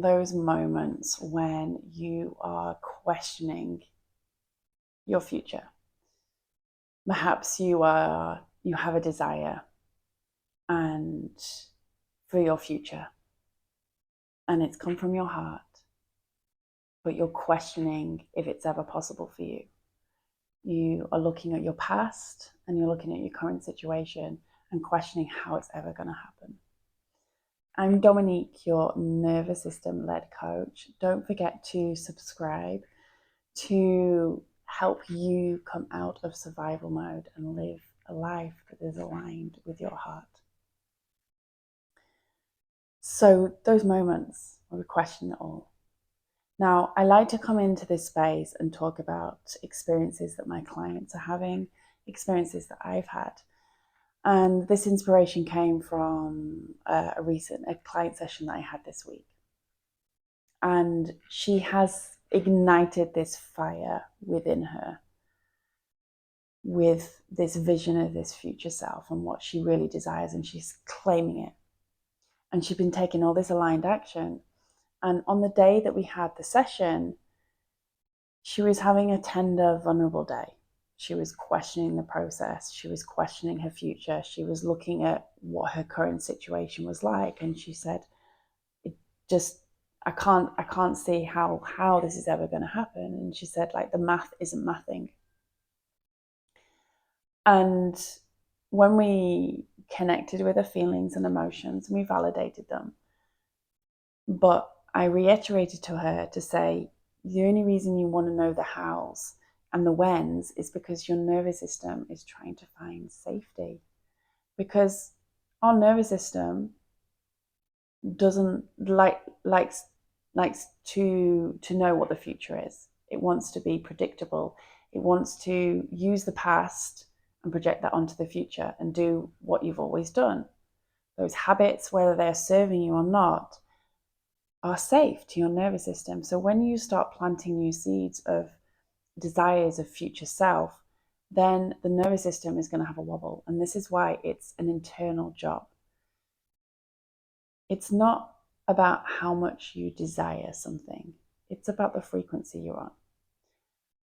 those moments when you are questioning your future. Perhaps you have a desire and for your future, and it's come from your heart, but you're questioning if it's ever possible for you. You are looking at your past and you're looking at your current situation and questioning how it's ever going to happen. I'm Dominique, your nervous system led coach. Don't forget to subscribe to help you come out of survival mode and live a life that is aligned with your heart. So those moments where we question it all. Now, I like to come into this space and talk about experiences that my clients are having, experiences that I've had. And this inspiration came from a client session that I had this week. And she has ignited this fire within her with this vision of this future self and what she really desires, and she's claiming it. And she's been taking all this aligned action. And on the day that we had the session, she was having a tender, vulnerable day. She was questioning the process. She was questioning her future. She was looking at what her current situation was like. And she said, I can't see how this is ever going to happen. And she said, like, the math isn't mathing. And when we connected with her feelings and emotions, and we validated them, but I reiterated to her to say, the only reason you want to know the hows and the whens is because your nervous system is trying to find safety. Because our nervous system doesn't likes to know what the future is. It wants to be predictable. It wants to use the past and project that onto the future and do what you've always done. Those habits, whether they're serving you or not, are safe to your nervous system. So when you start planting new seeds of desires of future self, then the nervous system is going to have a wobble. And this is why it's an internal job. It's not about how much you desire something. It's about the frequency you're on.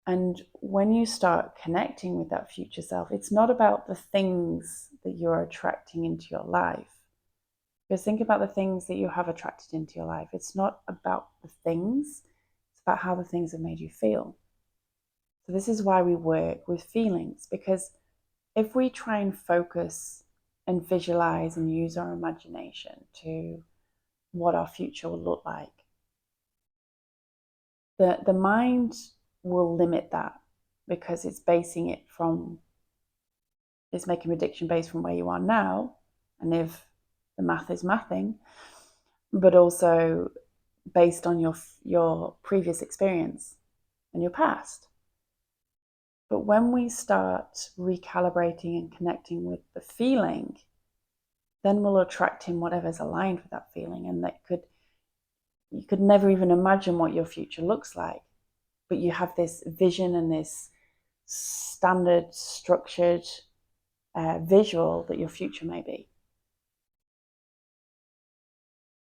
And when you start connecting with that future self, it's not about the things that you're attracting into your life. Because think about the things that you have attracted into your life. It's not about the things, it's about how the things have made you feel. So this is why we work with feelings, because if we try and focus and visualize and use our imagination to what our future will look like, the mind will limit that, because it's making prediction based from where you are now, and if the math is mathing, but also based on your previous experience and your past. But when we start recalibrating and connecting with the feeling, then we'll attract in whatever's aligned with that feeling. And you could never even imagine what your future looks like, but you have this vision and this standard structured visual that your future may be.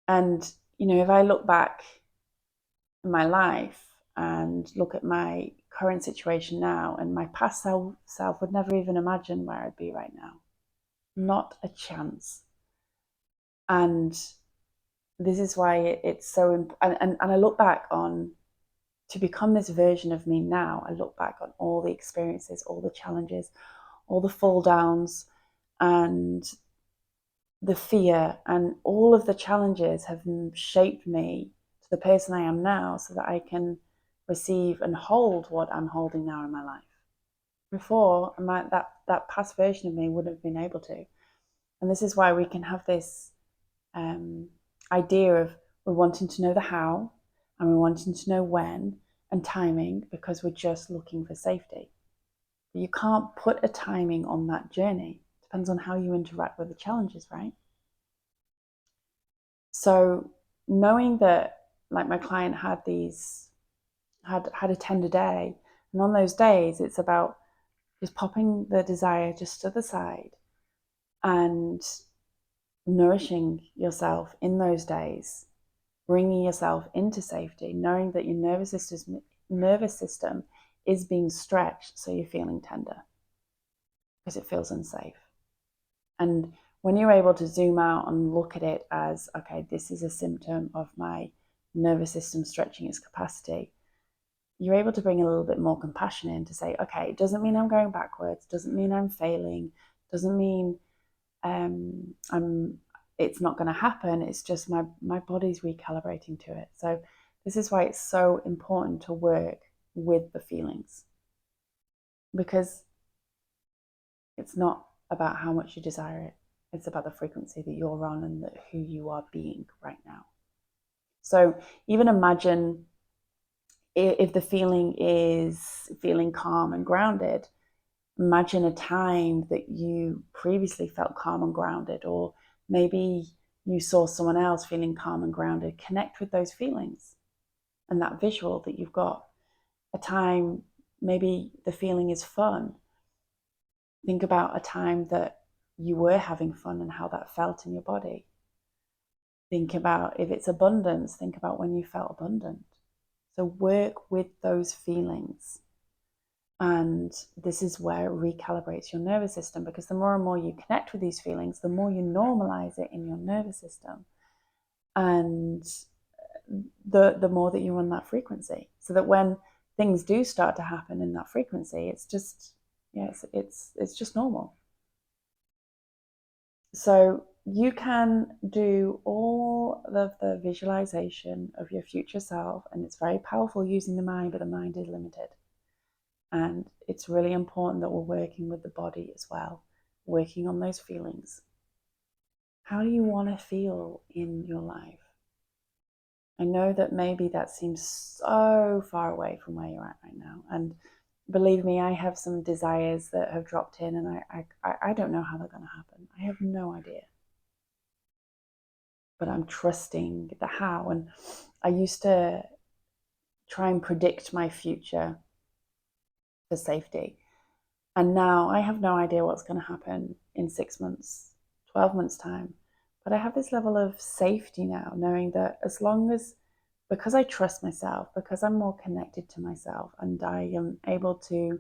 And, if I look back in my life and look at my current situation now, and my past self would never even imagine where I'd be right now. Not a chance. And this is why it's so important. And I look back on, to become this version of me now, I look back on all the experiences, all the challenges, all the fall downs, and the fear, and all of the challenges have shaped me to the person I am now, so that I can receive and hold what I'm holding now in my life. Before, that past version of me wouldn't have been able to. And this is why we can have this idea of we're wanting to know the how, and we're wanting to know when and timing, because we're just looking for safety. But you can't put a timing on that journey. It depends on how you interact with the challenges, right? So knowing that, like, my client had a tender day, and on those days it's about just popping the desire just to the side and nourishing yourself in those days, bringing yourself into safety, knowing that your nervous system is being stretched, so you're feeling tender because it feels unsafe. And when you're able to zoom out and look at it as, okay, this is a symptom of my nervous system stretching its capacity, you're able to bring a little bit more compassion in to say, okay, it doesn't mean I'm going backwards, doesn't mean I'm failing, doesn't mean it's not going to happen. It's just my body's recalibrating to it. So this is why it's so important to work with the feelings, because it's not about how much you desire it. It's about the frequency that you're on and who you are being right now. So even imagine if the feeling is feeling calm and grounded, imagine a time that you previously felt calm and grounded, or maybe you saw someone else feeling calm and grounded. Connect with those feelings and that visual that you've got. A time, maybe the feeling is fun. Think about a time that you were having fun and how that felt in your body. Think about if it's abundance, think about when you felt abundant. So work with those feelings. And this is where it recalibrates your nervous system, because the more and more you connect with these feelings, the more you normalize it in your nervous system. And the more that you're on that frequency, so that when things do start to happen in that frequency, it's just, it's just normal. So you can do all of the visualization of your future self, and it's very powerful using the mind, but the mind is limited. And it's really important that we're working with the body as well, working on those feelings. How do you want to feel in your life? I know that maybe that seems so far away from where you're at right now. And believe me, I have some desires that have dropped in, and I don't know how they're going to happen. I have no idea. But I'm trusting the how. And I used to try and predict my future for safety. And now I have no idea what's going to happen in 6 months, 12 months' time. But I have this level of safety now, knowing that as long as, because I trust myself, because I'm more connected to myself, and I am able to,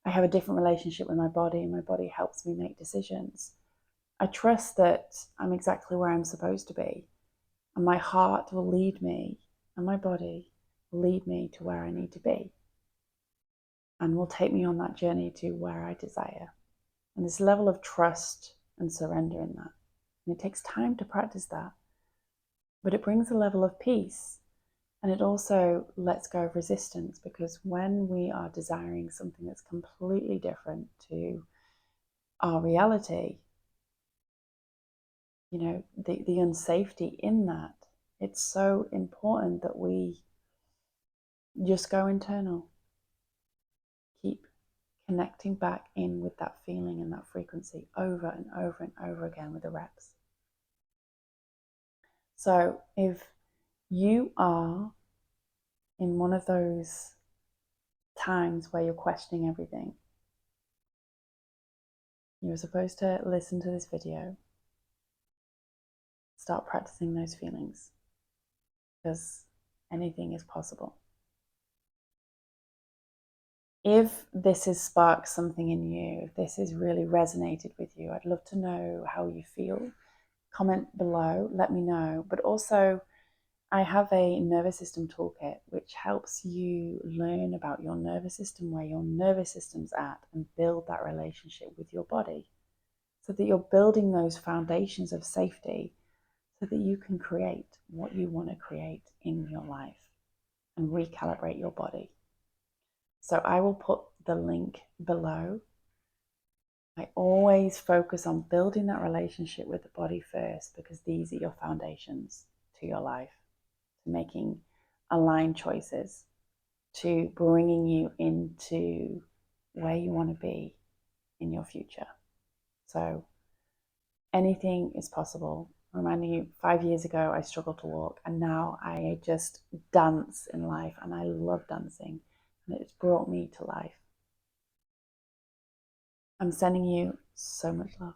I have a different relationship with my body, and my body helps me make decisions. I trust that I'm exactly where I'm supposed to be, and my heart will lead me, and my body will lead me to where I need to be, and will take me on that journey to where I desire. And this level of trust and surrender in that. And it takes time to practice that, but it brings a level of peace. And it also lets go of resistance, because when we are desiring something that's completely different to our reality, the unsafety in that, it's so important that we just go internal, keep connecting back in with that feeling and that frequency over and over and over again with the reps. So if you are in one of those times where you're questioning everything, you're supposed to listen to this video, start practicing those feelings, because anything is possible. If this has sparked something in you, if this has really resonated with you, I'd love to know how you feel. Comment below, let me know. But also, I have a nervous system toolkit which helps you learn about your nervous system, where your nervous system's at, and build that relationship with your body, so that you're building those foundations of safety, so that you can create what you want to create in your life and recalibrate your body. So I will put the link below. I always focus on building that relationship with the body first, because these are your foundations to your life, to making aligned choices, to bringing you into where you want to be in your future. So anything is possible. Reminding you, 5 years ago, I struggled to walk, and now I just dance in life, and I love dancing, and it's brought me to life. I'm sending you so much love.